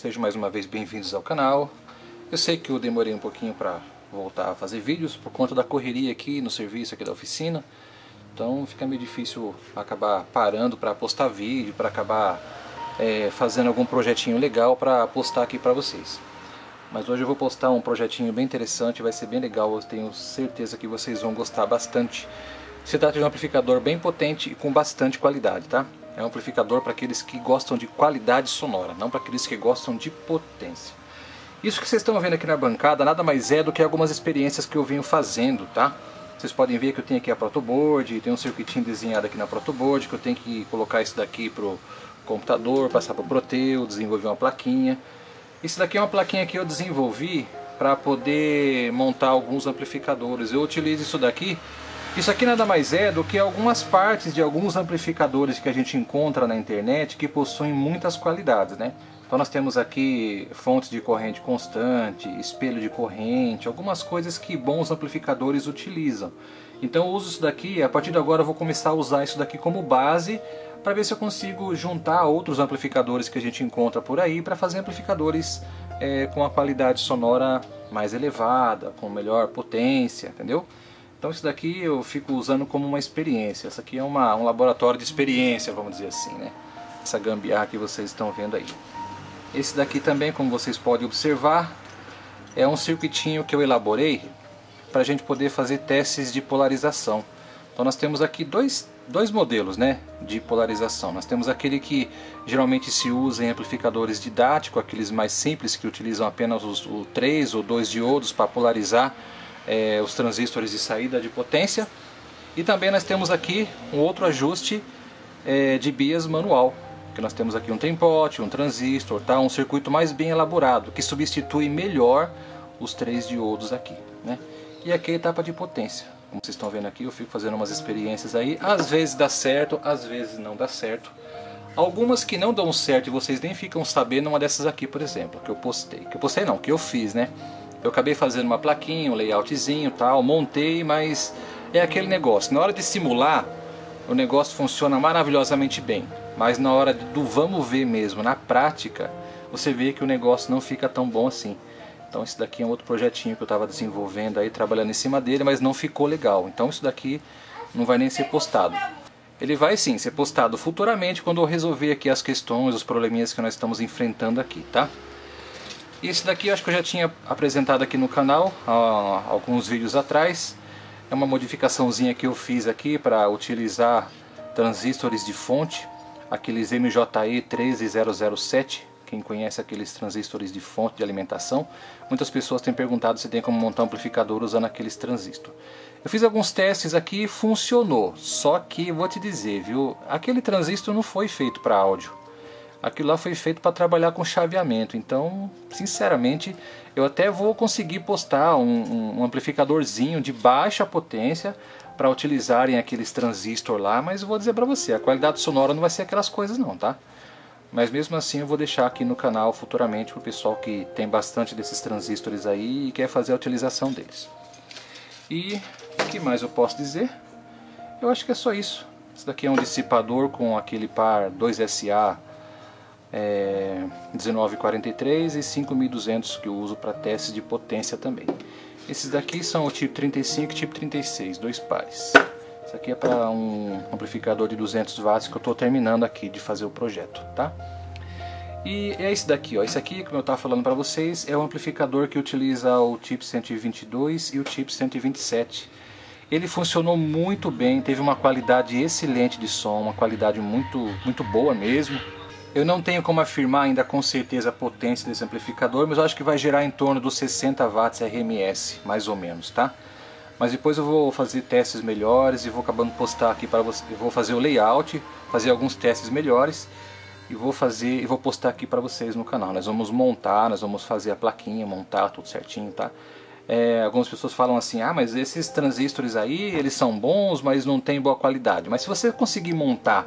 Sejam mais uma vez bem-vindos ao canal. Eu sei que eu demorei um pouquinho para voltar a fazer vídeos por conta da correria aqui no serviço aqui da oficina. Então fica meio difícil acabar parando para postar vídeo, para acabar fazendo algum projetinho legal para postar aqui para vocês. Mas hoje eu vou postar um projetinho bem interessante, vai ser bem legal, eu tenho certeza que vocês vão gostar bastante. Se trata de um amplificador bem potente e com bastante qualidade, tá? É um amplificador para aqueles que gostam de qualidade sonora, não para aqueles que gostam de potência. Isso que vocês estão vendo aqui na bancada nada mais é do que algumas experiências que eu venho fazendo, tá? Vocês podem ver que eu tenho aqui a protoboard, tem um circuitinho desenhado aqui na protoboard, que eu tenho que colocar isso daqui pro computador, passar pro Proteo, desenvolver uma plaquinha. Isso daqui é uma plaquinha que eu desenvolvi para poder montar alguns amplificadores. Eu utilizo isso daqui. Isso aqui nada mais é do que algumas partes de alguns amplificadores que a gente encontra na internet que possuem muitas qualidades, né? Então nós temos aqui fontes de corrente constante, espelho de corrente, algumas coisas que bons amplificadores utilizam. Então eu uso isso daqui, a partir de agora eu vou começar a usar isso daqui como base para ver se eu consigo juntar outros amplificadores que a gente encontra por aí para fazer amplificadores com a qualidade sonora mais elevada, com melhor potência, entendeu? Então isso daqui eu fico usando como uma experiência. Essa aqui é um laboratório de experiência, vamos dizer assim, né? Essa gambiarra que vocês estão vendo aí. Esse daqui também, como vocês podem observar, é um circuitinho que eu elaborei para a gente poder fazer testes de polarização. Então nós temos aqui dois modelos, né, de polarização. Nós temos aquele que geralmente se usa em amplificadores didáticos, aqueles mais simples que utilizam apenas os 3 ou 2 diodos para polarizar os transistores de saída de potência. E também nós temos aqui um outro ajuste de bias manual, que nós temos aqui um tempote, um transistor, tá? Um circuito mais bem elaborado, que substitui melhor os 3 diodos aqui, né? E aqui a etapa de potência. Como vocês estão vendo aqui, eu fico fazendo umas experiências aí, às vezes dá certo, às vezes não dá certo. Algumas que não dão certo e vocês nem ficam sabendo, uma dessas aqui, por exemplo, que eu postei. Que eu postei não, que eu fiz, né? Eu acabei fazendo uma plaquinha, um layoutzinho, tal, montei, mas é aquele negócio. Na hora de simular, o negócio funciona maravilhosamente bem. Mas na hora do vamos ver mesmo, na prática, você vê que o negócio não fica tão bom assim. Então esse daqui é um outro projetinho que eu estava desenvolvendo aí, trabalhando em cima dele, mas não ficou legal. Então isso daqui não vai nem ser postado. Ele vai sim ser postado futuramente quando eu resolver aqui as questões, os probleminhas que nós estamos enfrentando aqui, tá? E esse daqui eu acho que eu já tinha apresentado aqui no canal há alguns vídeos atrás. É uma modificaçãozinha que eu fiz aqui para utilizar transistores de fonte, aqueles MJE 13007, quem conhece aqueles transistores de fonte de alimentação. Muitas pessoas têm perguntado se tem como montar um amplificador usando aqueles transistores. Eu fiz alguns testes aqui e funcionou, só que vou te dizer, viu, aquele transistor não foi feito para áudio. Aquilo lá foi feito para trabalhar com chaveamento, então, sinceramente, eu até vou conseguir postar um amplificadorzinho de baixa potência para utilizarem aqueles transistores lá, mas eu vou dizer para você, a qualidade sonora não vai ser aquelas coisas não, tá? Mas mesmo assim eu vou deixar aqui no canal futuramente para o pessoal que tem bastante desses transistores aí e quer fazer a utilização deles. E o que mais eu posso dizer? Eu acho que é só isso. Esse daqui é um dissipador com aquele par 2SA 1943 e 5200 que eu uso para testes de potência também. Esses daqui são o tipo 35 e tipo 36, dois pares. Isso aqui é para um amplificador de 200 watts que eu estou terminando aqui de fazer o projeto, tá? E é esse daqui, ó. Esse aqui, como eu estava falando para vocês, é o amplificador que utiliza o tipo 122 e o tipo 127. Ele funcionou muito bem, teve uma qualidade excelente de som, uma qualidade muito boa mesmo. Eu não tenho como afirmar ainda com certeza a potência desse amplificador, mas eu acho que vai gerar em torno dos 60 watts RMS, mais ou menos, tá? Mas depois eu vou fazer testes melhores e vou acabando postar aqui para vocês. Eu vou fazer o layout, fazer alguns testes melhores e vou postar aqui para vocês no canal. Nós vamos montar, nós vamos fazer a plaquinha, montar tudo certinho, tá? Algumas pessoas falam assim, ah, mas esses transistores aí, eles são bons, mas não tem boa qualidade. Mas se você conseguir montar,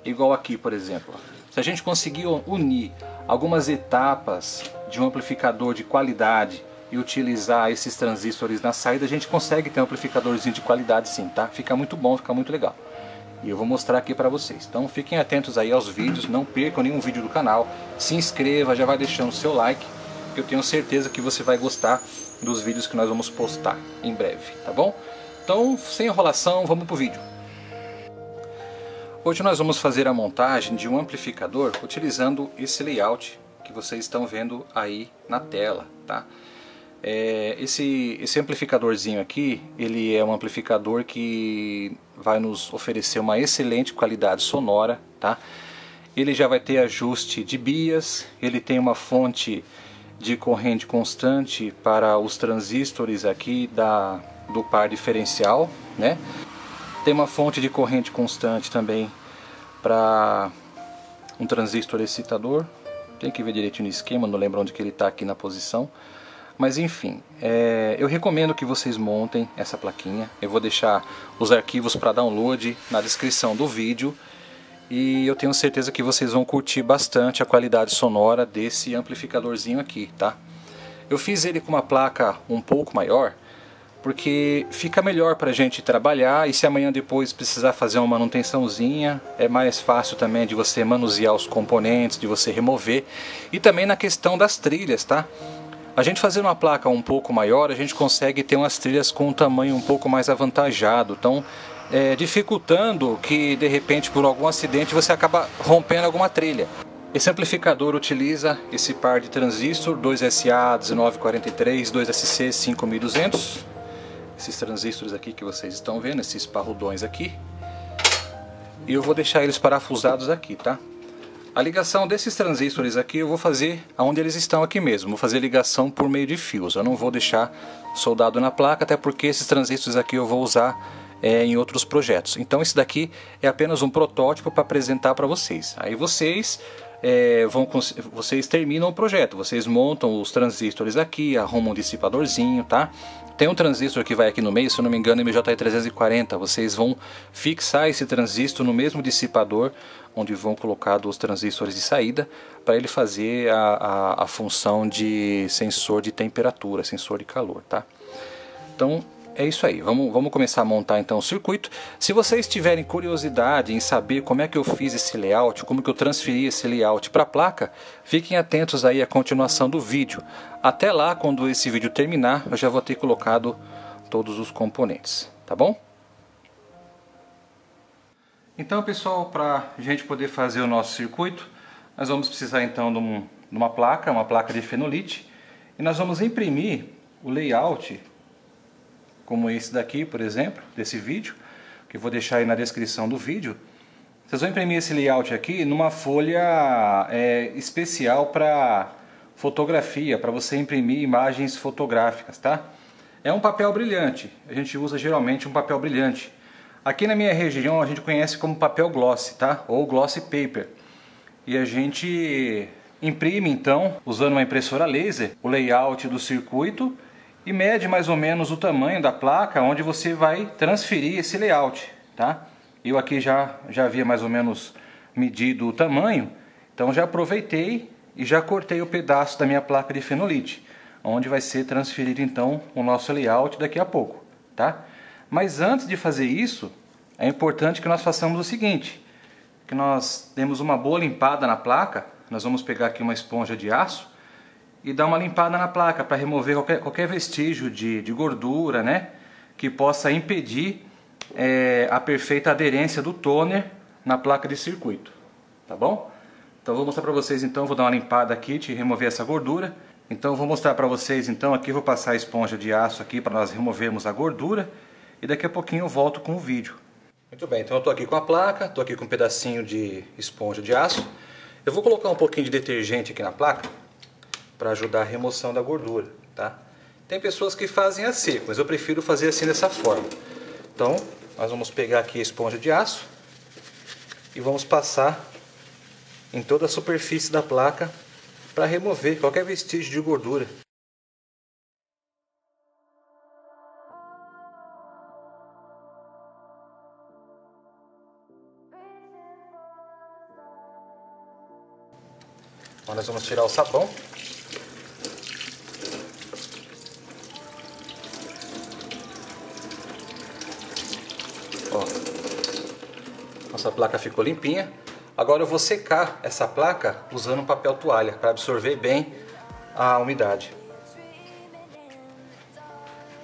igual aqui, por exemplo, se a gente conseguir unir algumas etapas de um amplificador de qualidade e utilizar esses transistores na saída, a gente consegue ter um amplificadorzinho de qualidade sim, tá? Fica muito bom, fica muito legal. E eu vou mostrar aqui para vocês. Então fiquem atentos aí aos vídeos, não percam nenhum vídeo do canal. Se inscreva, já vai deixando o seu like, que eu tenho certeza que você vai gostar dos vídeos que nós vamos postar em breve, tá bom? Então, sem enrolação, vamos pro vídeo. Hoje nós vamos fazer a montagem de um amplificador utilizando esse layout que vocês estão vendo aí na tela, tá? Esse amplificadorzinho aqui, ele é um amplificador que vai nos oferecer uma excelente qualidade sonora, tá? Ele já vai ter ajuste de bias, ele tem uma fonte de corrente constante para os transistores aqui do par diferencial, né? Tem uma fonte de corrente constante também para um transistor excitador. Tem que ver direitinho no esquema, não lembro onde que ele está aqui na posição. Mas enfim, eu recomendo que vocês montem essa plaquinha. Eu vou deixar os arquivos para download na descrição do vídeo. E eu tenho certeza que vocês vão curtir bastante a qualidade sonora desse amplificadorzinho aqui, tá? Eu fiz ele com uma placa um pouco maior, porque fica melhor para a gente trabalhar, e se amanhã depois precisar fazer uma manutençãozinha, é mais fácil também de você manusear os componentes, de você remover, e também na questão das trilhas, tá? A gente fazendo uma placa um pouco maior, a gente consegue ter umas trilhas com um tamanho um pouco mais avantajado, então dificultando que de repente por algum acidente você acaba rompendo alguma trilha. Esse amplificador utiliza esse par de transistor 2SA1943, 2SC 5200. Esses transistores aqui que vocês estão vendo, esses parrudões aqui. E eu vou deixar eles parafusados aqui, tá? A ligação desses transistores aqui eu vou fazer onde eles estão aqui mesmo. Vou fazer ligação por meio de fios. Eu não vou deixar soldado na placa, até porque esses transistores aqui eu vou usar em outros projetos. Então esse daqui é apenas um protótipo para apresentar para vocês. Aí vocês terminam o projeto. Vocês montam os transistores aqui, arrumam um dissipadorzinho, tá? Tem um transistor que vai aqui no meio, se eu não me engano, MJ340. Vocês vão fixar esse transistor no mesmo dissipador onde vão colocar os transistores de saída, para ele fazer a função de sensor de temperatura, sensor de calor, tá? Então é isso aí, vamos começar a montar então o circuito. Se vocês tiverem curiosidade em saber como é que eu fiz esse layout, como que eu transferi esse layout para a placa, fiquem atentos aí à continuação do vídeo. Até lá, quando esse vídeo terminar, eu já vou ter colocado todos os componentes, tá bom? Então pessoal, para a gente poder fazer o nosso circuito, nós vamos precisar então de uma placa de fenolite, e nós vamos imprimir o layout como esse daqui, por exemplo, desse vídeo, que eu vou deixar aí na descrição do vídeo. Vocês vão imprimir esse layout aqui numa folha especial para fotografia, para você imprimir imagens fotográficas, tá? É um papel brilhante, a gente usa geralmente um papel brilhante. Aqui na minha região a gente conhece como papel glossy, tá? Ou glossy paper. E a gente imprime então, usando uma impressora laser, o layout do circuito, e mede mais ou menos o tamanho da placa onde você vai transferir esse layout, tá? Eu aqui já havia mais ou menos medido o tamanho, então já aproveitei e já cortei o pedaço da minha placa de fenolite, onde vai ser transferido então o nosso layout daqui a pouco, tá? Mas antes de fazer isso, é importante que nós façamos o seguinte, que nós demos uma boa limpada na placa. Nós vamos pegar aqui uma esponja de aço e dar uma limpada na placa para remover qualquer vestígio de gordura, né, que possa impedir a perfeita aderência do toner na placa de circuito, tá bom? Então vou mostrar para vocês então, vou dar uma limpada aqui, de remover essa gordura. Então vou mostrar para vocês então, aqui vou passar a esponja de aço aqui para nós removermos a gordura, e daqui a pouquinho eu volto com o vídeo. Muito bem, então eu estou aqui com a placa, estou aqui com um pedacinho de esponja de aço. Eu vou colocar um pouquinho de detergente aqui na placa, para ajudar a remoção da gordura, tá? Tem pessoas que fazem a seco, mas eu prefiro fazer assim dessa forma. Então, nós vamos pegar aqui a esponja de aço e vamos passar em toda a superfície da placa para remover qualquer vestígio de gordura. Agora nós vamos tirar o sabão. Ó. Nossa placa ficou limpinha. Agora eu vou secar essa placa usando um papel toalha para absorver bem a umidade.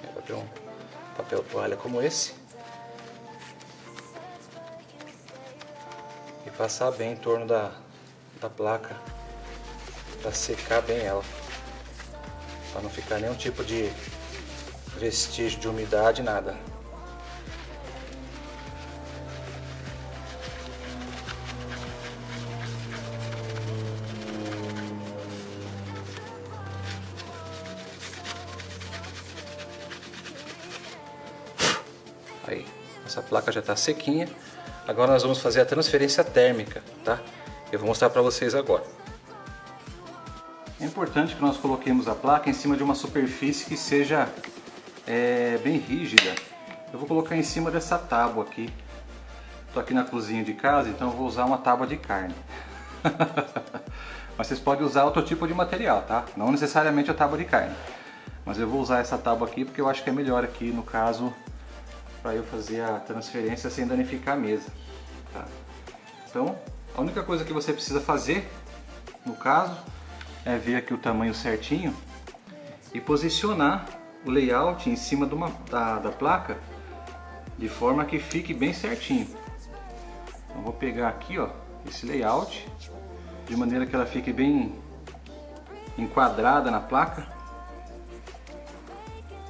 Eu vou ter um papel toalha como esse e passar bem em torno da placa para secar bem ela, para não ficar nenhum tipo de vestígio de umidade, nada. Aí, essa placa já está sequinha. Agora nós vamos fazer a transferência térmica, tá? Eu vou mostrar para vocês agora. É importante que nós coloquemos a placa em cima de uma superfície que seja bem rígida. Eu vou colocar em cima dessa tábua aqui. Estou aqui na cozinha de casa, então eu vou usar uma tábua de carne. Mas vocês podem usar outro tipo de material, tá? Não necessariamente a tábua de carne. Mas eu vou usar essa tábua aqui porque eu acho que é melhor aqui no caso, para eu fazer a transferência sem danificar a mesa, tá? Então, a única coisa que você precisa fazer, no caso, é ver aqui o tamanho certinho e posicionar o layout em cima da placa de forma que fique bem certinho. Então, vou pegar aqui, ó, esse layout de maneira que ela fique bem enquadrada na placa.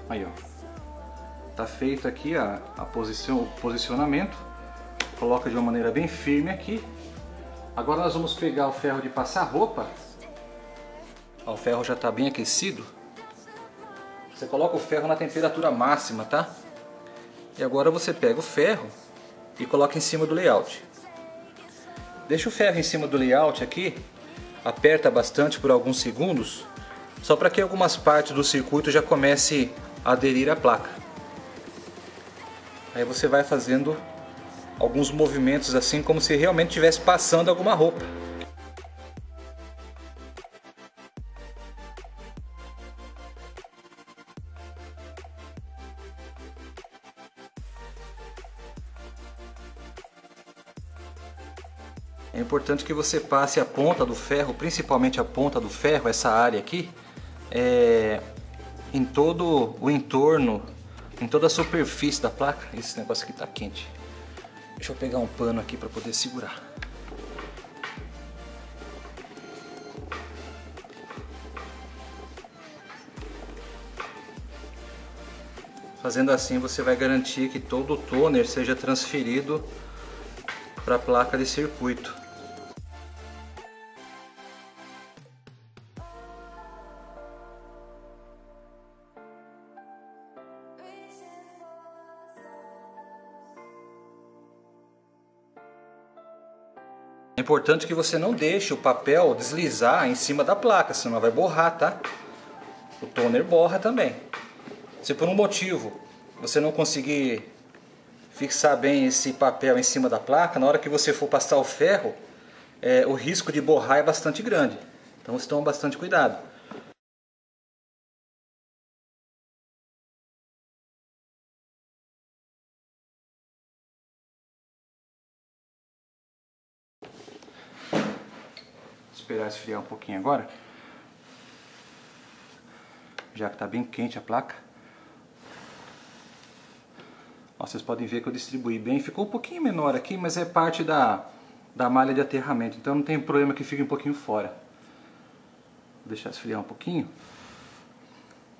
Aí, ó. Tá feito aqui o posicionamento. Coloca de uma maneira bem firme aqui. Agora nós vamos pegar o ferro de passar roupa. O ferro já está bem aquecido. Você coloca o ferro na temperatura máxima, tá? E agora você pega o ferro e coloca em cima do layout. Deixa o ferro em cima do layout aqui. Aperta bastante por alguns segundos, só para que algumas partes do circuito já comece a aderir à placa. Aí você vai fazendo alguns movimentos assim, como se realmente estivesse passando alguma roupa. É importante que você passe a ponta do ferro, principalmente a ponta do ferro, essa área aqui, em todo o entorno, em toda a superfície da placa. Esse negócio aqui está quente. Deixa eu pegar um pano aqui para poder segurar. Fazendo assim você vai garantir que todo o toner seja transferido para a placa de circuito. É importante que você não deixe o papel deslizar em cima da placa, senão vai borrar, tá? O toner borra também. Se por um motivo você não conseguir fixar bem esse papel em cima da placa, na hora que você for passar o ferro, o risco de borrar é bastante grande. Então você toma bastante cuidado. Esperar esfriar um pouquinho agora, já que está bem quente a placa. Ó, vocês podem ver que eu distribuí bem, ficou um pouquinho menor aqui, mas é parte da malha de aterramento, então não tem problema que fique um pouquinho fora. Vou deixar esfriar um pouquinho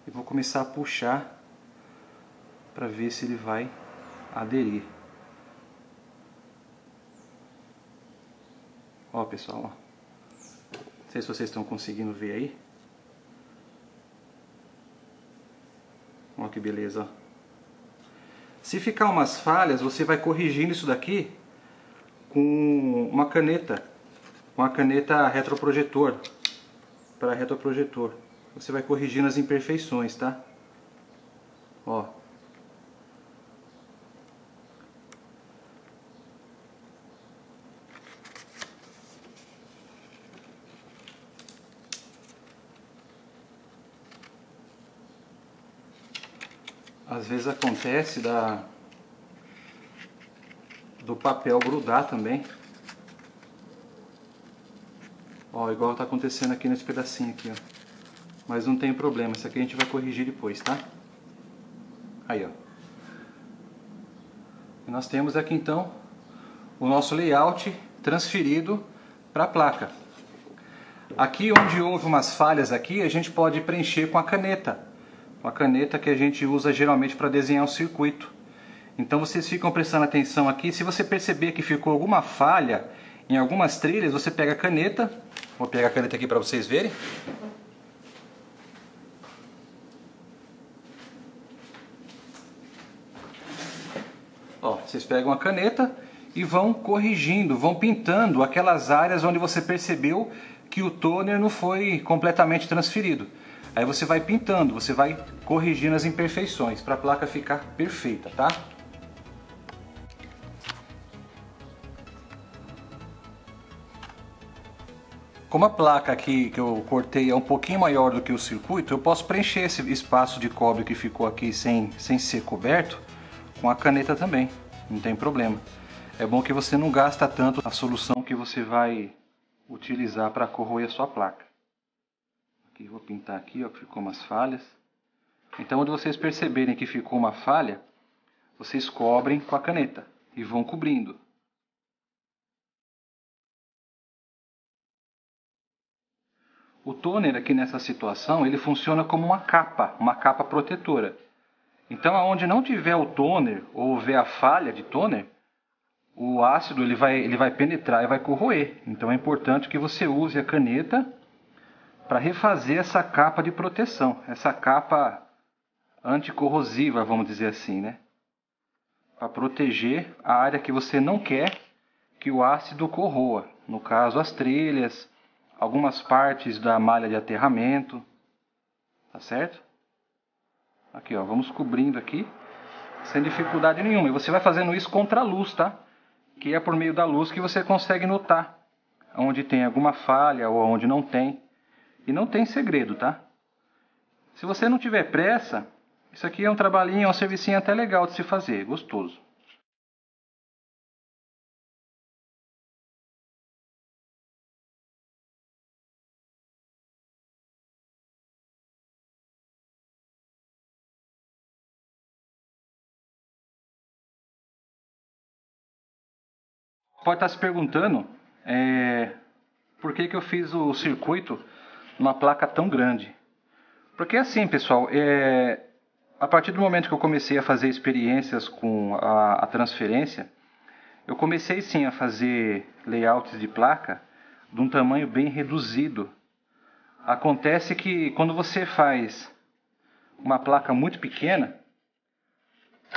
e vou começar a puxar para ver se ele vai aderir. Ó, pessoal, ó. Não sei se vocês estão conseguindo ver aí. Olha que beleza, ó. Se ficar umas falhas, você vai corrigindo isso daqui com uma caneta, com a caneta retroprojetor, para retroprojetor. Você vai corrigindo as imperfeições, tá? Ó. Às vezes acontece do papel grudar também. Ó, igual tá acontecendo aqui nesse pedacinho aqui, ó. Mas não tem problema, isso aqui a gente vai corrigir depois, tá? Aí, ó. E nós temos aqui então o nosso layout transferido para a placa. Aqui onde houve umas falhas aqui, a gente pode preencher com a caneta. Uma caneta que a gente usa geralmente para desenhar um circuito. Então vocês ficam prestando atenção aqui. Se você perceber que ficou alguma falha em algumas trilhas, você pega a caneta. Vou pegar a caneta aqui para vocês verem. Ó, vocês pegam a caneta e vão corrigindo, vão pintando aquelas áreas onde você percebeu que o toner não foi completamente transferido. Aí você vai pintando, você vai corrigindo as imperfeições para a placa ficar perfeita, tá? Como a placa aqui que eu cortei é um pouquinho maior do que o circuito, eu posso preencher esse espaço de cobre que ficou aqui sem ser coberto com a caneta também, não tem problema. É bom que você não gasta tanto a solução que você vai utilizar para corroer a sua placa. Aqui vou pintar aqui, ó, que ficou umas falhas. Então, quando vocês perceberem que ficou uma falha, vocês cobrem com a caneta e vão cobrindo. O toner aqui nessa situação, ele funciona como uma capa protetora. Então, aonde não tiver o toner ou houver a falha de toner, o ácido ele vai penetrar e vai corroer. Então é importante que você use a caneta para refazer essa capa de proteção, essa capa anticorrosiva, vamos dizer assim, né? Para proteger a área que você não quer que o ácido corroa. No caso, as trilhas, algumas partes da malha de aterramento, tá certo? Aqui, ó, vamos cobrindo aqui, sem dificuldade nenhuma. E você vai fazendo isso contra a luz, tá? Que é por meio da luz que você consegue notar onde tem alguma falha ou onde não tem. E não tem segredo, tá? Se você não tiver pressa, isso aqui é um trabalhinho, é um servicinho até legal de se fazer, gostoso. Pode estar se perguntando por que eu fiz o circuito numa placa tão grande. Porque assim, pessoal, a partir do momento que eu comecei a fazer experiências com a transferência, eu comecei sim a fazer layouts de placa de um tamanho bem reduzido. Acontece que quando você faz uma placa muito pequena,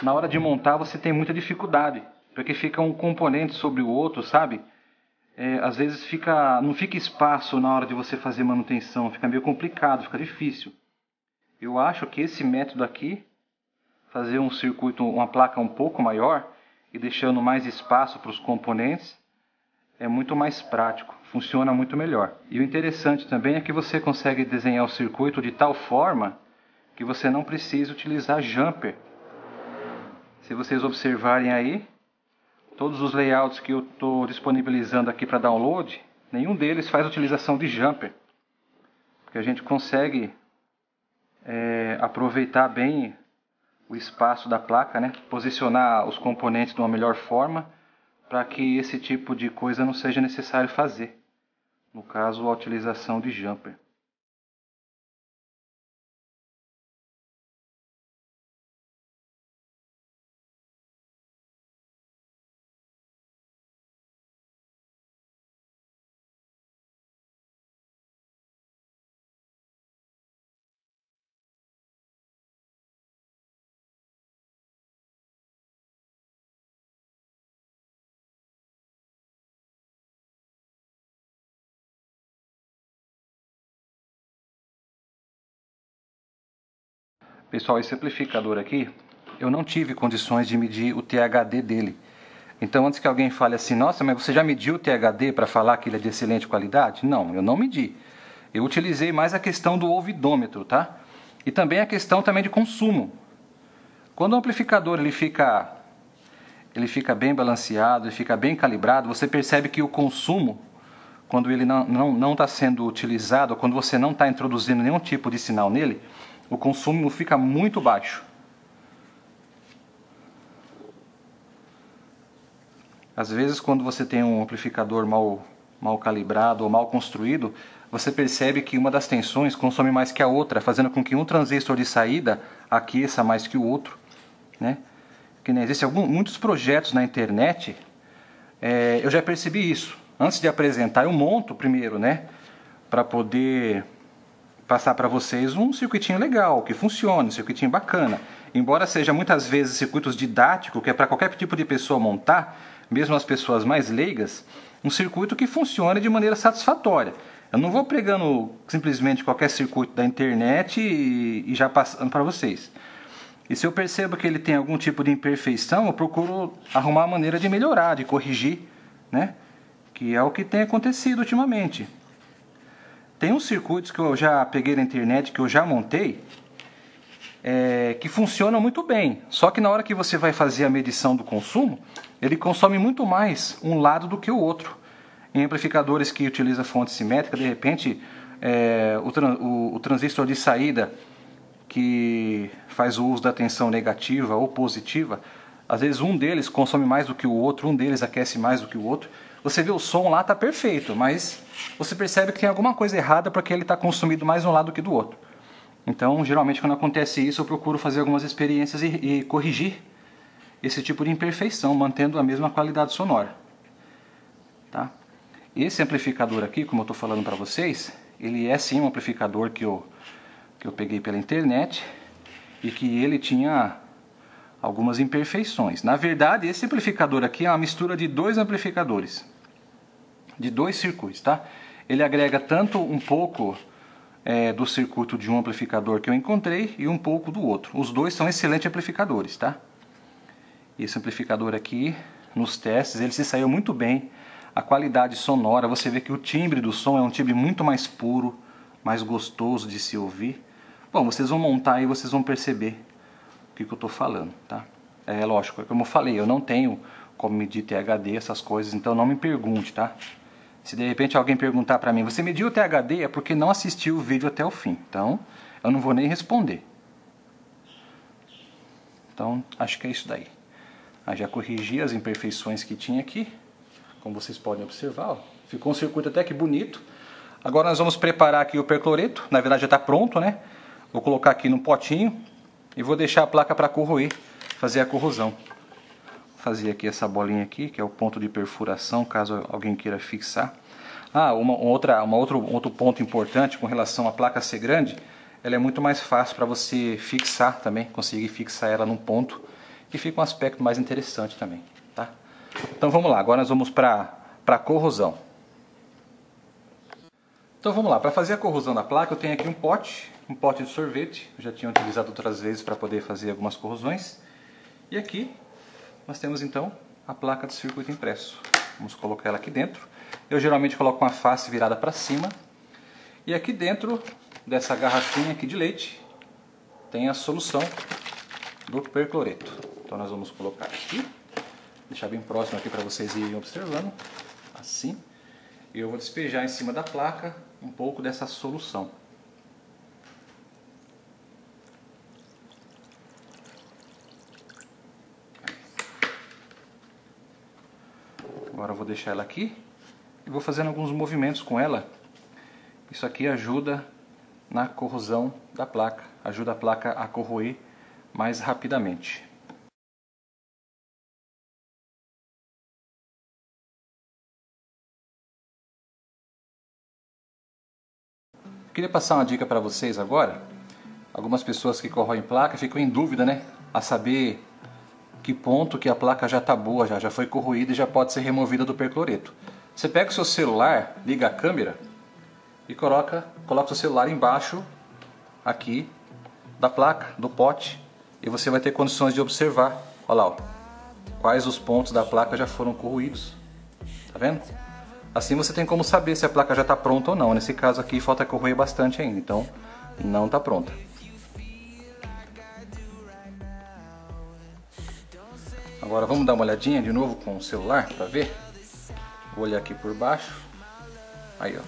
na hora de montar você tem muita dificuldade, porque fica um componente sobre o outro, sabe? Às vezes não fica espaço na hora de você fazer manutenção, fica meio complicado, fica difícil. Eu acho que esse método aqui, fazer um circuito, uma placa um pouco maior e deixando mais espaço para os componentes, é muito mais prático, funciona muito melhor. E o interessante também é que você consegue desenhar o circuito de tal forma que você não precisa utilizar jumper. Se vocês observarem aí, todos os layouts que eu estou disponibilizando aqui para download, nenhum deles faz utilização de jumper. Porque a gente consegue aproveitar bem o espaço da placa, né? Posicionar os componentes de uma melhor forma para que esse tipo de coisa não seja necessário fazer. No caso, a utilização de jumper. Pessoal, esse amplificador aqui, eu não tive condições de medir o THD dele. Então, antes que alguém fale assim, nossa, mas você já mediu o THD para falar que ele é de excelente qualidade? Não, eu não medi. Eu utilizei mais a questão do ouvidômetro, tá? E também a questão também de consumo. Quando o amplificador ele fica ele fica bem balanceado, ele fica bem calibrado. Você percebe que o consumo, quando ele não está sendo utilizado, quando você não está introduzindo nenhum tipo de sinal nele, o consumo fica muito baixo. Às vezes, quando você tem um amplificador mal calibrado ou mal construído, você percebe que uma das tensões consome mais que a outra, fazendo com que um transistor de saída aqueça mais que o outro, né? Que nem existem muitos projetos na internet, eu já percebi isso. Antes de apresentar, eu monto primeiro, né? Para poder passar para vocês um circuitinho legal, que funcione, um circuitinho bacana. Embora seja muitas vezes circuitos didáticos, que é para qualquer tipo de pessoa montar, mesmo as pessoas mais leigas, um circuito que funcione de maneira satisfatória. Eu não vou pregando simplesmente qualquer circuito da internet e já passando para vocês. E se eu percebo que ele tem algum tipo de imperfeição, eu procuro arrumar a maneira de melhorar, de corrigir, né? Que é o que tem acontecido ultimamente. Tem uns circuitos que eu já peguei na internet, que eu já montei, que funcionam muito bem. Só que na hora que você vai fazer a medição do consumo, ele consome muito mais um lado do que o outro. Em amplificadores que utilizam fonte simétrica, de repente, o transistor de saída que faz o uso da tensão negativa ou positiva, às vezes um deles consome mais do que o outro, um deles aquece mais do que o outro. Você vê o som lá, está perfeito, mas você percebe que tem alguma coisa errada porque ele está consumindo mais um lado do que do outro. Então, geralmente, quando acontece isso, eu procuro fazer algumas experiências e corrigir esse tipo de imperfeição, mantendo a mesma qualidade sonora. Tá? Esse amplificador aqui, como eu estou falando para vocês, ele é sim um amplificador que eu peguei pela internet e que ele tinha algumas imperfeições. Na verdade, esse amplificador aqui é uma mistura de dois amplificadores, de dois circuitos, tá? Ele agrega tanto um pouco do circuito de um amplificador que eu encontrei e um pouco do outro. Os dois são excelentes amplificadores, tá? Esse amplificador aqui, nos testes, ele se saiu muito bem. A qualidade sonora, você vê que o timbre do som é um timbre muito mais puro, mais gostoso de se ouvir. Bom, vocês vão montar e vocês vão perceber o que eu estou falando, tá? É lógico, como eu falei, eu não tenho como medir THD, essas coisas, então não me pergunte, tá? Se de repente alguém perguntar para mim, você mediu o THD? É porque não assistiu o vídeo até o fim, então eu não vou nem responder. Então, acho que é isso daí. Aí já corrigi as imperfeições que tinha aqui, como vocês podem observar, ó. Ficou um circuito até que bonito. Agora nós vamos preparar aqui o percloreto, na verdade já está pronto, né? Vou colocar aqui num potinho e vou deixar a placa para corroer, fazer a corrosão. Vou fazer aqui essa bolinha aqui, que é o ponto de perfuração, caso alguém queira fixar. Outro ponto importante com relação à placa ser grande, ela é muito mais fácil para você fixar também, conseguir fixar ela num ponto, e fica um aspecto mais interessante também, tá? Então vamos lá, agora nós vamos para a corrosão. Então vamos lá, para fazer a corrosão da placa eu tenho aqui um pote de sorvete, eu já tinha utilizado outras vezes para poder fazer algumas corrosões. E aqui nós temos então a placa de circuito impresso. Vamos colocar ela aqui dentro. Eu geralmente coloco uma face virada para cima. E aqui dentro dessa garrafinha aqui de leite tem a solução do percloreto. Então nós vamos colocar aqui, deixar bem próximo aqui para vocês irem observando, assim. E eu vou despejar em cima da placa um pouco dessa solução. Agora eu vou deixar ela aqui e vou fazendo alguns movimentos com ela. Isso aqui ajuda na corrosão da placa, ajuda a placa a corroer mais rapidamente. Queria passar uma dica para vocês agora. Algumas pessoas que corroem placa ficam em dúvida, né? A saber que ponto que a placa já está boa, já foi corroída e já pode ser removida do percloreto. Você pega o seu celular, liga a câmera e coloca o seu celular embaixo aqui da placa, do pote, e você vai ter condições de observar, olha lá, ó, quais os pontos da placa já foram corroídos. Tá vendo? Assim você tem como saber se a placa já está pronta ou não. Nesse caso aqui falta corroer bastante ainda, então não está pronta. Agora vamos dar uma olhadinha de novo com o celular para ver. Vou olhar aqui por baixo. Aí, ó.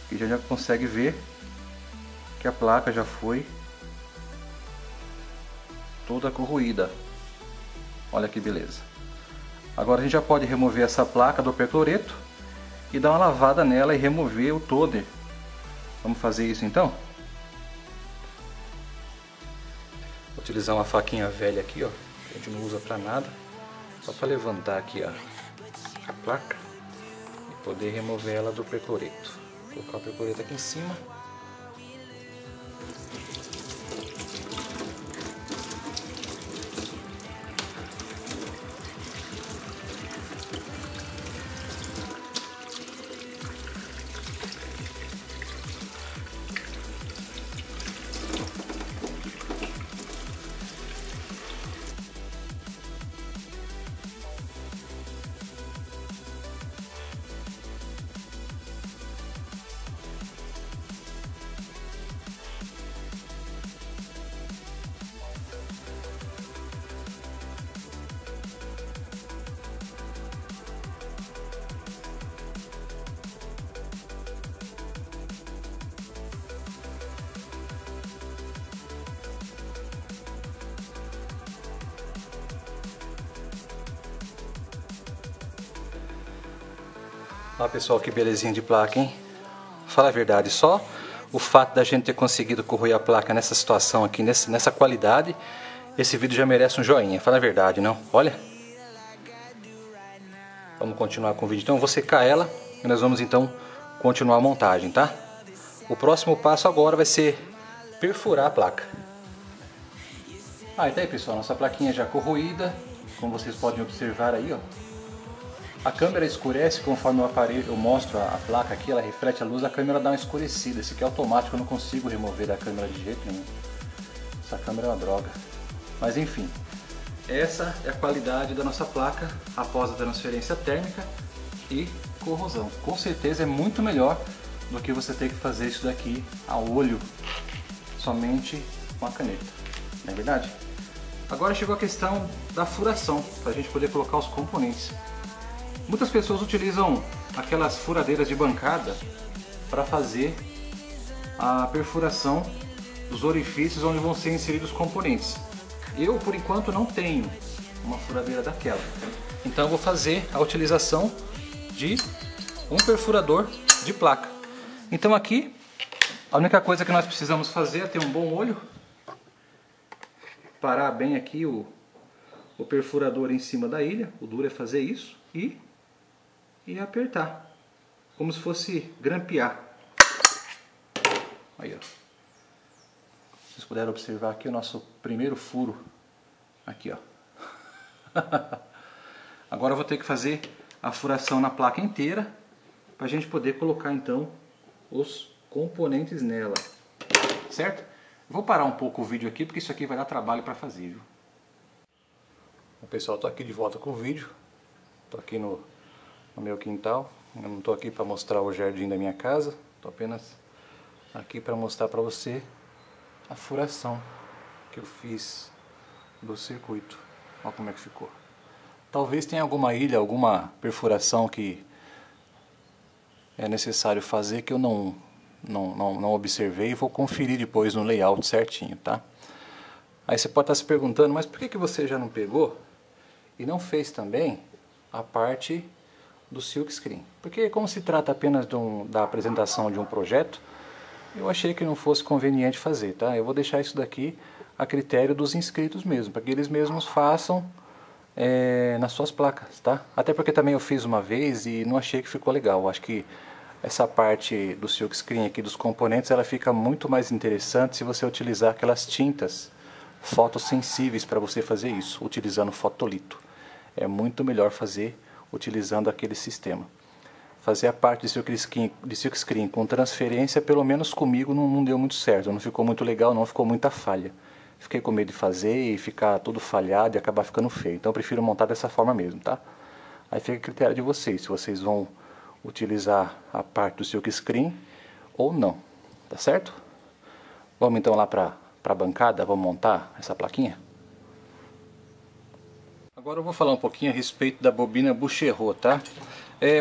Aqui já consegue ver que a placa já foi toda corroída. Olha que beleza. Agora a gente já pode remover essa placa do percloreto e dar uma lavada nela e remover o toner. Vamos fazer isso então? Vou utilizar uma faquinha velha aqui, ó, que a gente não usa pra nada, só para levantar aqui a placa e poder remover ela do percloreto. Vou colocar o percloreto aqui em cima. Olha pessoal, que belezinha de placa, hein? Fala a verdade, só o fato da gente ter conseguido corroer a placa nessa situação aqui, nessa qualidade, esse vídeo já merece um joinha. Fala a verdade, não? Olha. Vamos continuar com o vídeo. Então eu vou secar ela e nós vamos então continuar a montagem, tá? O próximo passo agora vai ser perfurar a placa. Ah, e tá aí pessoal, nossa plaquinha já corroída, como vocês podem observar aí, ó. A câmera escurece conforme o aparelho, eu mostro a placa aqui, ela reflete a luz, a câmera dá uma escurecida. Esse aqui é automático, eu não consigo remover da câmera de jeito nenhum. Essa câmera é uma droga. Mas enfim, essa é a qualidade da nossa placa após a transferência térmica e corrosão. Com certeza é muito melhor do que você ter que fazer isso daqui a olho, somente com a caneta, não é verdade? Agora chegou a questão da furação, para a gente poder colocar os componentes. Muitas pessoas utilizam aquelas furadeiras de bancada para fazer a perfuração dos orifícios onde vão ser inseridos os componentes. Eu, por enquanto, não tenho uma furadeira daquela. Então eu vou fazer a utilização de um perfurador de placa. Então aqui, a única coisa que nós precisamos fazer é ter um bom olho, parar bem aqui o perfurador em cima da ilha, o duro é fazer isso, e apertar, como se fosse grampear. Aí, ó. Vocês puderam observar aqui o nosso primeiro furo. Aqui, ó. Agora eu vou ter que fazer a furação na placa inteira, para a gente poder colocar então os componentes nela. Certo? Vou parar um pouco o vídeo aqui, porque isso aqui vai dar trabalho para fazer, viu? Bom, pessoal, tô aqui de volta com o vídeo. Tô aqui no meu quintal. Eu não tô aqui para mostrar o jardim da minha casa. Tô apenas aqui para mostrar para você a furação que eu fiz do circuito. Olha como é que ficou. Talvez tenha alguma ilha, alguma perfuração que é necessário fazer que eu não observei e vou conferir depois no layout certinho, tá? Aí você pode estar se perguntando, mas por que você já não pegou e não fez também a parte do silkscreen? Porque como se trata apenas da apresentação de um projeto, eu achei que não fosse conveniente fazer, tá? Eu vou deixar isso daqui a critério dos inscritos mesmo, para que eles mesmos façam nas suas placas, tá? Até porque também eu fiz uma vez e não achei que ficou legal. Eu acho que essa parte do silkscreen aqui dos componentes, ela fica muito mais interessante se você utilizar aquelas tintas fotossensíveis para você fazer isso, utilizando fotolito. É muito melhor fazer utilizando aquele sistema. Fazer a parte de silkscreen com transferência, pelo menos comigo, não deu muito certo. Não ficou muito legal, não, ficou muita falha. Fiquei com medo de fazer e ficar tudo falhado e acabar ficando feio. Então eu prefiro montar dessa forma mesmo, tá? Aí fica a critério de vocês, se vocês vão utilizar a parte do silkscreen ou não, tá certo? Vamos então lá para a bancada, vamos montar essa plaquinha? Agora eu vou falar um pouquinho a respeito da bobina Bucherot, tá?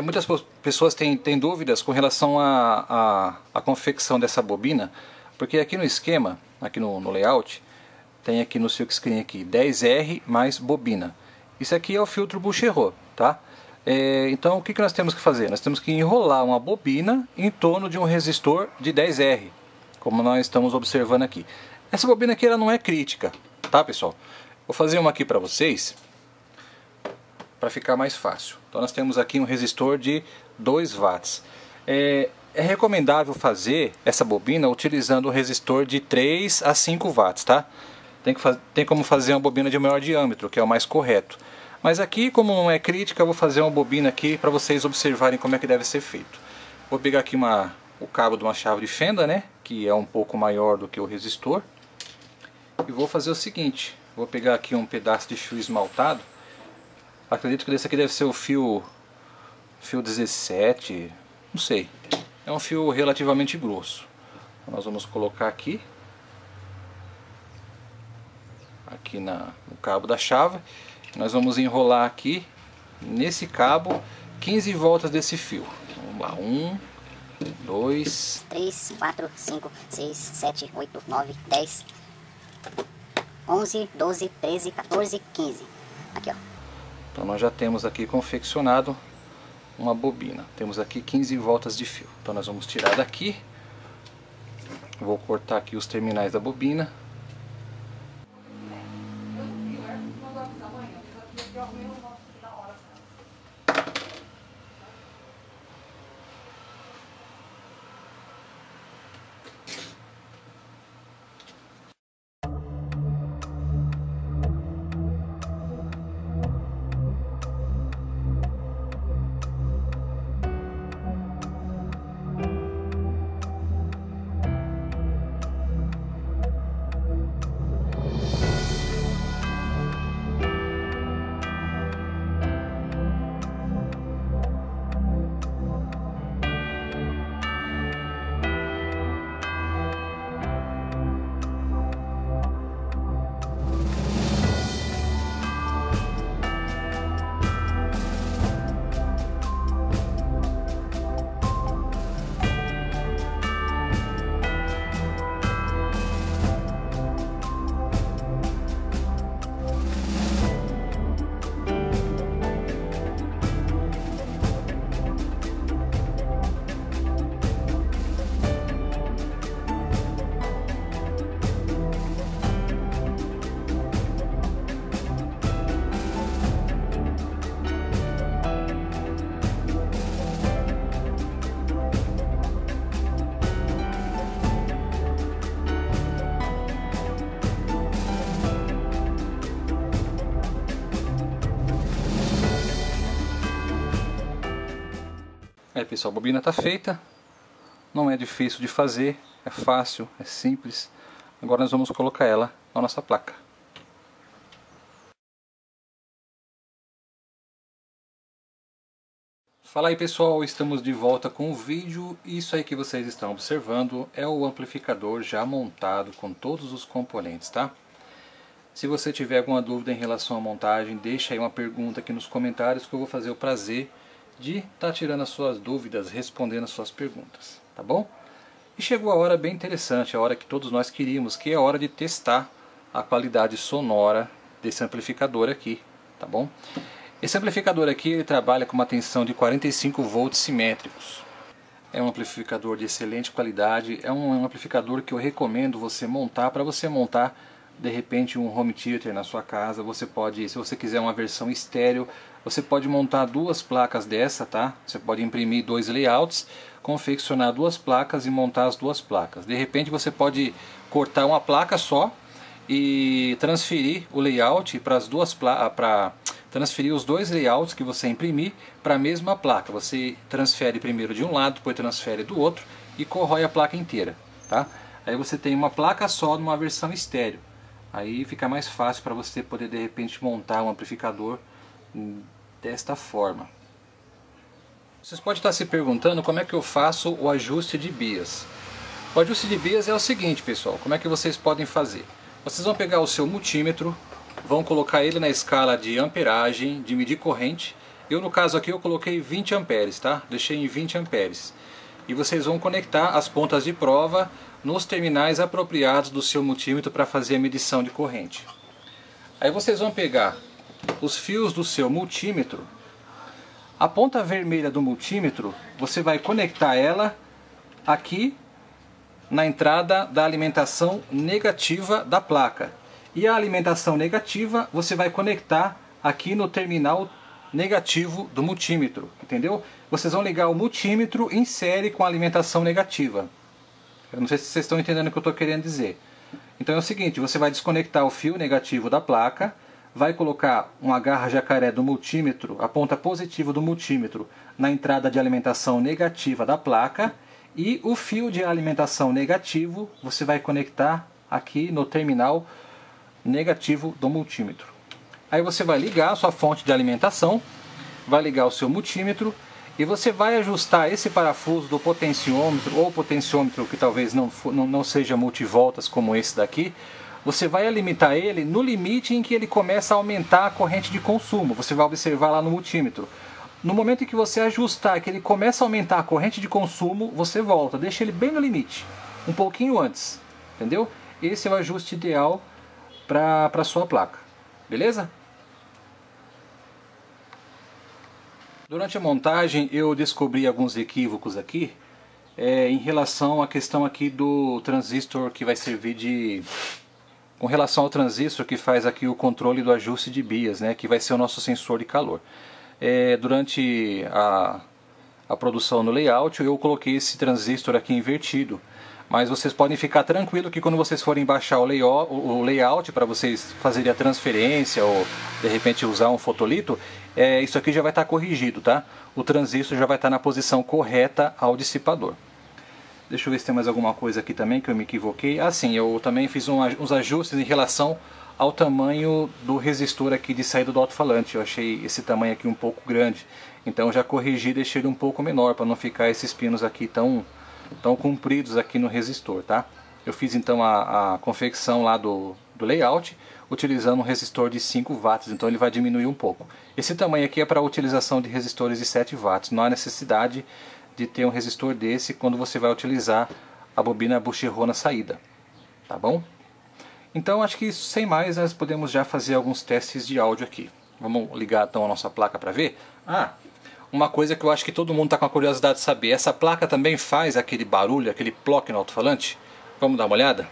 Muitas pessoas têm dúvidas com relação à confecção dessa bobina, porque aqui no esquema, aqui no layout, tem aqui no silkscreen aqui 10R mais bobina. Isso aqui é o filtro Bucherot, tá? Então o que nós temos que fazer? Nós temos que enrolar uma bobina em torno de um resistor de 10R, como nós estamos observando aqui. Essa bobina aqui ela não é crítica, tá, pessoal? Vou fazer uma aqui para vocês, para ficar mais fácil. Então nós temos aqui um resistor de 2 watts. É recomendável fazer essa bobina utilizando um resistor de 3 a 5 watts, tá? Tem como fazer uma bobina de maior diâmetro, que é o mais correto. Mas aqui, como não é crítica, eu vou fazer uma bobina aqui para vocês observarem como é que deve ser feito. Vou pegar aqui o cabo de uma chave de fenda, né? Que é um pouco maior do que o resistor. E vou fazer o seguinte. Vou pegar aqui um pedaço de fio esmaltado. Acredito que esse aqui deve ser o fio 17, não sei. É um fio relativamente grosso. Então nós vamos colocar aqui no cabo da chave. Nós vamos enrolar aqui nesse cabo 15 voltas desse fio. Vamos lá, 1, 2, 3, 4, 5, 6, 7, 8, 9, 10, 11, 12, 13, 14, 15. Aqui, ó. Então nós já temos aqui confeccionado uma bobina. Temos aqui 15 voltas de fio. Então nós vamos tirar daqui. Vou cortar aqui os terminais da bobina. Aí pessoal, a bobina está feita, não é difícil de fazer, é fácil, é simples. Agora nós vamos colocar ela na nossa placa. Fala aí pessoal, estamos de volta com o vídeo. Isso aí que vocês estão observando é o amplificador já montado com todos os componentes, tá? Se você tiver alguma dúvida em relação à montagem, deixa aí uma pergunta aqui nos comentários que eu vou fazer o prazer de estar tirando as suas dúvidas, respondendo as suas perguntas, tá bom? E chegou a hora bem interessante, a hora que todos nós queríamos, que é a hora de testar a qualidade sonora desse amplificador aqui, tá bom? Esse amplificador aqui ele trabalha com uma tensão de 45 volts simétricos. É um amplificador de excelente qualidade, é um amplificador que eu recomendo você montar, para você montar de repente um home theater na sua casa. Você pode, se você quiser uma versão estéreo, você pode montar 2 placas dessa, tá? Você pode imprimir 2 layouts, confeccionar 2 placas e montar as 2 placas. De repente você pode cortar uma placa só e transferir o layout para as 2 placas, transferir os 2 layouts que você imprimir para a mesma placa. Você transfere primeiro de um lado, depois transfere do outro e corrói a placa inteira, tá? Aí você tem uma placa só numa versão estéreo. Aí fica mais fácil para você poder de repente montar um amplificador desta forma. Vocês podem estar se perguntando como é que eu faço o ajuste de bias. O ajuste de bias é o seguinte, pessoal, como é que vocês podem fazer? Vocês vão pegar o seu multímetro, vão colocar ele na escala de amperagem, de medir corrente. Eu no caso aqui eu coloquei 20 amperes, tá? Deixei em 20 amperes. E vocês vão conectar as pontas de prova nos terminais apropriados do seu multímetro para fazer a medição de corrente. Aí vocês vão pegar os fios do seu multímetro. A ponta vermelha do multímetro, você vai conectar ela aqui na entrada da alimentação negativa da placa. E a alimentação negativa você vai conectar aqui no terminal negativo do multímetro, entendeu? Vocês vão ligar o multímetro em série com a alimentação negativa. Eu não sei se vocês estão entendendo o que eu estou querendo dizer. Então é o seguinte, você vai desconectar o fio negativo da placa, vai colocar uma garra jacaré do multímetro, a ponta positiva do multímetro, na entrada de alimentação negativa da placa, e o fio de alimentação negativo você vai conectar aqui no terminal negativo do multímetro. Aí você vai ligar a sua fonte de alimentação, vai ligar o seu multímetro e você vai ajustar esse parafuso do potenciômetro, ou potenciômetro que talvez não seja multivoltas como esse daqui. Você vai limitar ele no limite em que ele começa a aumentar a corrente de consumo. Você vai observar lá no multímetro. No momento em que você ajustar, que ele começa a aumentar a corrente de consumo, você volta, deixa ele bem no limite, um pouquinho antes, entendeu? Esse é o ajuste ideal para a sua placa, beleza? Durante a montagem eu descobri alguns equívocos aqui em relação à questão aqui do transistor que vai servir de... Com relação ao transistor que faz aqui o controle do ajuste de bias, né, que vai ser o nosso sensor de calor. Durante a produção no layout eu coloquei esse transistor aqui invertido, mas vocês podem ficar tranquilo que quando vocês forem baixar o layout para vocês fazerem a transferência ou de repente usar um fotolito, isso aqui já vai estar corrigido, tá? O transistor já vai estar na posição correta ao dissipador. Deixa eu ver se tem mais alguma coisa aqui também que eu me equivoquei. Sim, eu também fiz uns ajustes em relação ao tamanho do resistor aqui de saída do alto-falante. Eu achei esse tamanho aqui um pouco grande, então já corrigi e deixei ele um pouco menor para não ficar esses pinos aqui tão compridos aqui no resistor, tá? Eu fiz então a confecção lá do layout utilizando um resistor de 5 watts, então ele vai diminuir um pouco. Esse tamanho aqui é para a utilização de resistores de 7 watts, não há necessidade de ter um resistor desse quando você vai utilizar a bobina Bucheron na saída, tá bom? Então acho que sem mais nós podemos já fazer alguns testes de áudio aqui. Vamos ligar então a nossa placa para ver? Uma coisa que eu acho que todo mundo está com a curiosidade de saber, essa placa também faz aquele barulho, aquele ploc no alto-falante? Vamos dar uma olhada?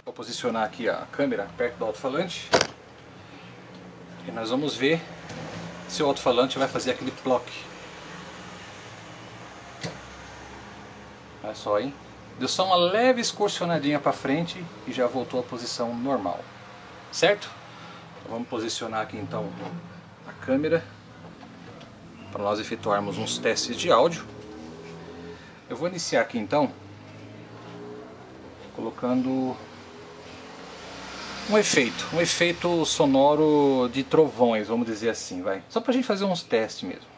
Vou posicionar aqui a câmera perto do alto-falante e nós vamos ver se o alto-falante vai fazer aquele ploc. Olha só, hein? Deu só uma leve excursionadinha para frente e já voltou à posição normal, certo? Então vamos posicionar aqui então a câmera para nós efetuarmos uns testes de áudio. Eu vou iniciar aqui então colocando um efeito sonoro de trovões, vamos dizer assim, vai. Só pra gente fazer uns testes mesmo.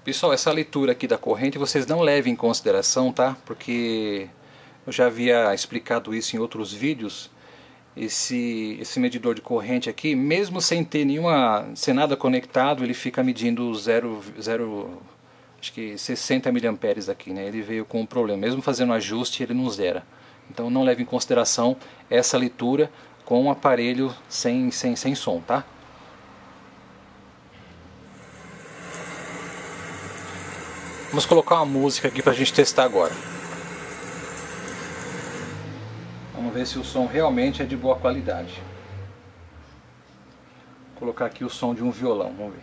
Pessoal, essa leitura aqui da corrente vocês não levem em consideração, tá? Porque eu já havia explicado isso em outros vídeos. Esse medidor de corrente aqui, mesmo sem ter sem nada conectado, ele fica medindo acho que 60 miliamperes aqui, né? Ele veio com um problema, mesmo fazendo ajuste ele não zera. Então não leve em consideração essa leitura com um aparelho sem som, tá? Vamos colocar uma música aqui pra gente testar agora. Vamos ver se o som realmente é de boa qualidade. Vou colocar aqui o som de um violão, vamos ver.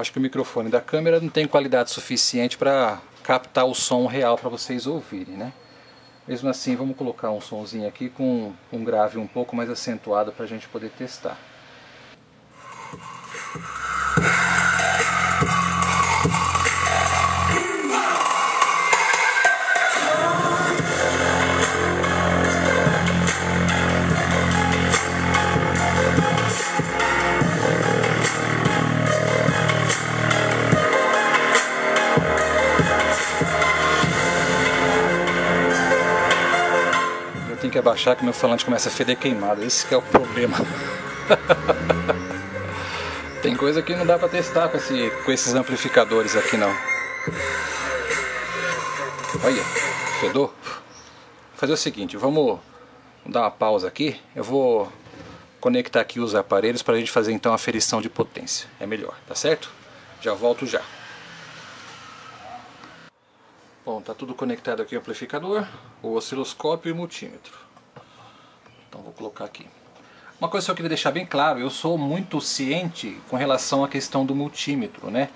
Eu acho que o microfone da câmera não tem qualidade suficiente para captar o som real para vocês ouvirem, né? Mesmo assim, vamos colocar um sonzinho aqui com um grave um pouco mais acentuado para a gente poder testar. Tem que abaixar que meu falante começa a feder queimado, esse que é o problema. Tem coisa que não dá pra testar com esses amplificadores aqui não. Olha, fedor. Vou fazer o seguinte, vamos dar uma pausa aqui. Eu vou conectar aqui os aparelhos pra gente fazer então a aferição de potência. É melhor, tá certo? Já volto já. Bom, tá tudo conectado aqui o amplificador, o osciloscópio e o multímetro. Então vou colocar aqui. Uma coisa que eu queria deixar bem claro, eu sou muito ciente com relação à questão do multímetro, né?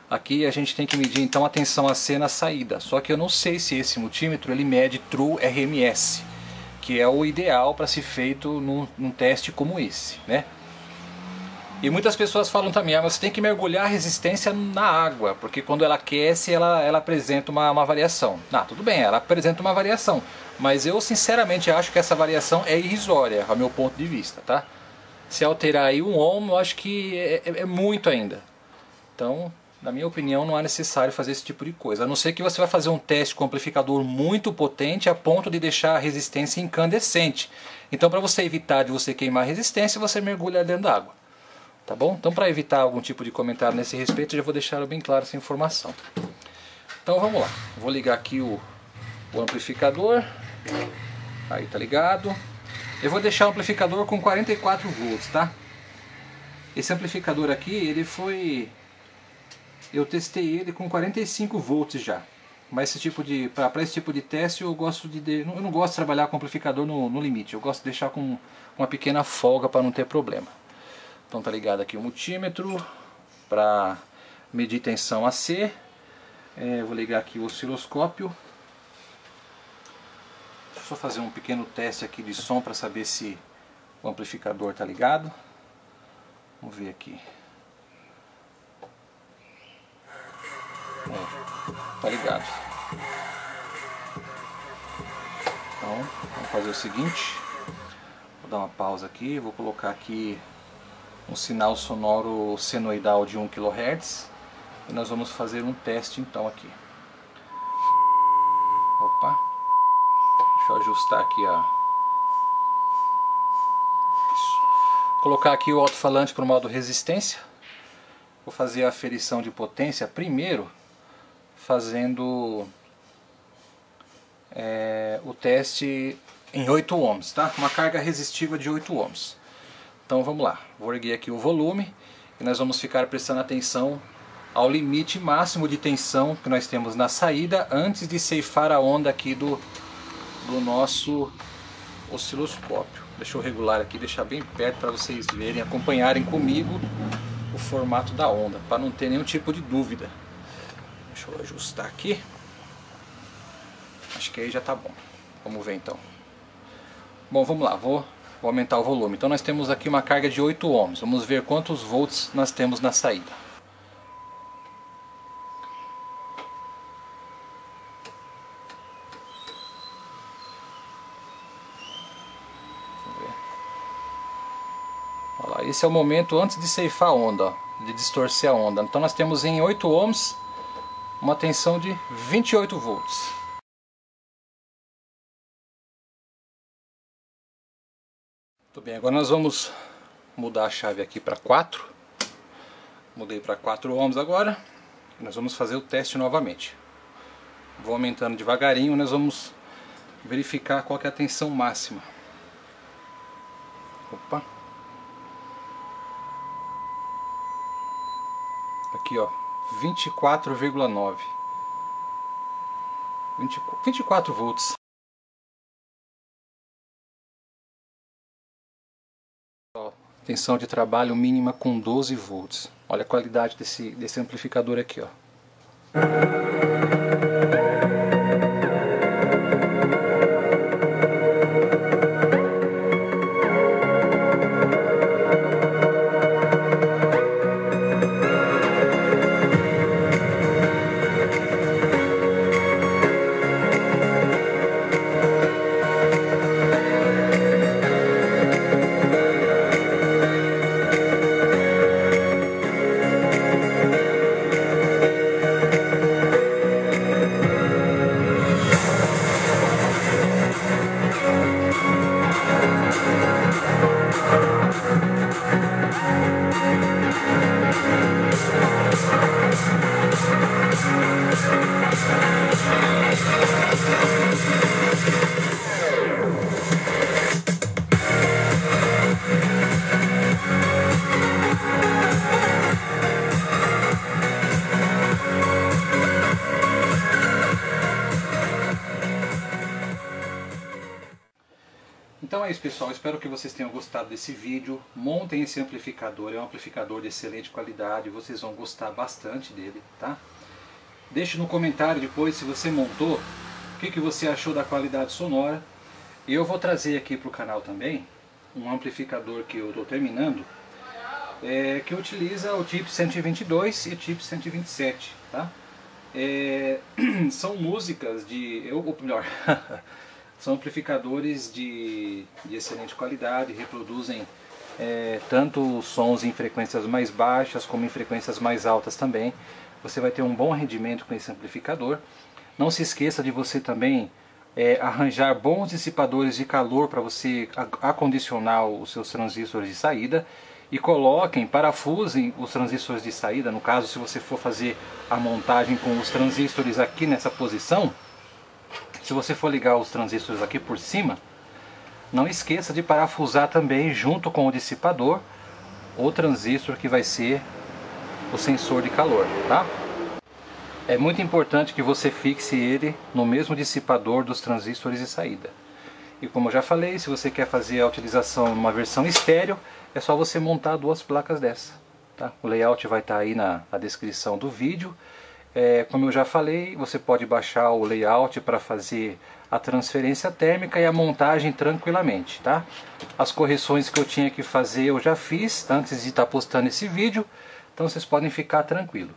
Aqui a gente tem que medir então a tensão AC na saída, só que eu não sei se esse multímetro ele mede True RMS, que é o ideal para ser feito num teste como esse, né? E muitas pessoas falam também, você tem que mergulhar a resistência na água, porque quando ela aquece, ela apresenta uma variação. Tudo bem, ela apresenta uma variação, mas eu sinceramente acho que essa variação é irrisória, ao meu ponto de vista, tá? Se alterar aí 1 ohm, eu acho que é muito ainda. Então, na minha opinião, não é necessário fazer esse tipo de coisa, a não ser que você vai fazer um teste com um amplificador muito potente a ponto de deixar a resistência incandescente. Então, para você evitar de você queimar a resistência, você mergulha dentro da água. Tá bom? Então, para evitar algum tipo de comentário nesse respeito, eu já vou deixar bem claro essa informação. Então, vamos lá. Vou ligar aqui o amplificador. Aí, tá ligado. Eu vou deixar o amplificador com 44 volts, tá? Esse amplificador aqui, ele foi... Eu testei ele com 45 volts já. Mas para esse tipo de teste, eu não gosto de trabalhar com amplificador no limite. Eu gosto de deixar com uma pequena folga para não ter problema. Então tá ligado aqui o multímetro para medir tensão AC. Vou ligar aqui o osciloscópio. Deixa eu só fazer um pequeno teste aqui de som para saber se o amplificador tá ligado. Vamos ver aqui. Tá ligado. Então vamos fazer o seguinte. Vou dar uma pausa aqui, vou colocar aqui um sinal sonoro senoidal de 1 kHz e nós vamos fazer um teste então aqui. Opa, deixa eu ajustar aqui isso. Vou colocar aqui o alto-falante para o modo resistência. Vou fazer a aferição de potência primeiro fazendo o teste em 8 ohms, tá? Uma carga resistiva de 8 ohms. Então vamos lá, vou erguer aqui o volume e nós vamos ficar prestando atenção ao limite máximo de tensão que nós temos na saída antes de ceifar a onda aqui do nosso osciloscópio. Deixa eu regular aqui, deixar bem perto para vocês verem, acompanharem comigo o formato da onda, para não ter nenhum tipo de dúvida. Deixa eu ajustar aqui. Acho que aí já tá bom. Vamos ver então. Bom, vamos lá, vou aumentar o volume. Então nós temos aqui uma carga de 8 ohms. Vamos ver quantos volts nós temos na saída. Vamos ver. Olha lá, esse é o momento antes de ceifar a onda, de distorcer a onda. Então nós temos em 8 ohms uma tensão de 28 volts. Muito bem, agora nós vamos mudar a chave aqui para 4. Mudei para 4 ohms agora. E nós vamos fazer o teste novamente. Vou aumentando devagarinho, nós vamos verificar qual que é a tensão máxima. Opa. Aqui ó, 24,9. 24 volts. Tensão de trabalho mínima com 12 volts. Olha a qualidade desse amplificador aqui, ó. Então é isso, pessoal, espero que vocês tenham gostado desse vídeo. Montem esse amplificador, é um amplificador de excelente qualidade, vocês vão gostar bastante dele, tá? Deixe no comentário depois se você montou, o que você achou da qualidade sonora. E eu vou trazer aqui para o canal também um amplificador que eu estou terminando, que utiliza o chip 122 e o chip 127, tá? São músicas ou melhor, são amplificadores de excelente qualidade, reproduzem tanto sons em frequências mais baixas como em frequências mais altas também. Você vai ter um bom rendimento com esse amplificador. Não se esqueça de você também arranjar bons dissipadores de calor para você acondicionar os seus transistores de saída. E parafusem os transistores de saída. No caso, se você for fazer a montagem com os transistores aqui nessa posição, se você for ligar os transistores aqui por cima, não esqueça de parafusar também junto com o dissipador o transistor que vai ser o sensor de calor, tá? É muito importante que você fixe ele no mesmo dissipador dos transistores de saída. E como eu já falei, se você quer fazer a utilização numa versão estéreo, é só você montar duas placas dessa, tá? O layout vai estar aí na descrição do vídeo. Como eu já falei, você pode baixar o layout para fazer a transferência térmica e a montagem tranquilamente, tá? As correções que eu tinha que fazer eu já fiz antes de estar postando esse vídeo, então vocês podem ficar tranquilo.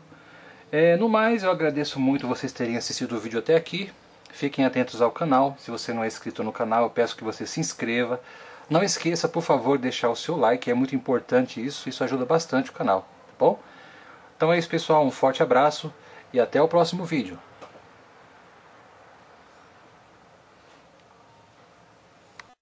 No mais, eu agradeço muito vocês terem assistido o vídeo até aqui. Fiquem atentos ao canal. Se você não é inscrito no canal, eu peço que você se inscreva. Não esqueça, por favor, de deixar o seu like, é muito importante isso ajuda bastante o canal, tá bom? Então é isso, pessoal, um forte abraço e até o próximo vídeo.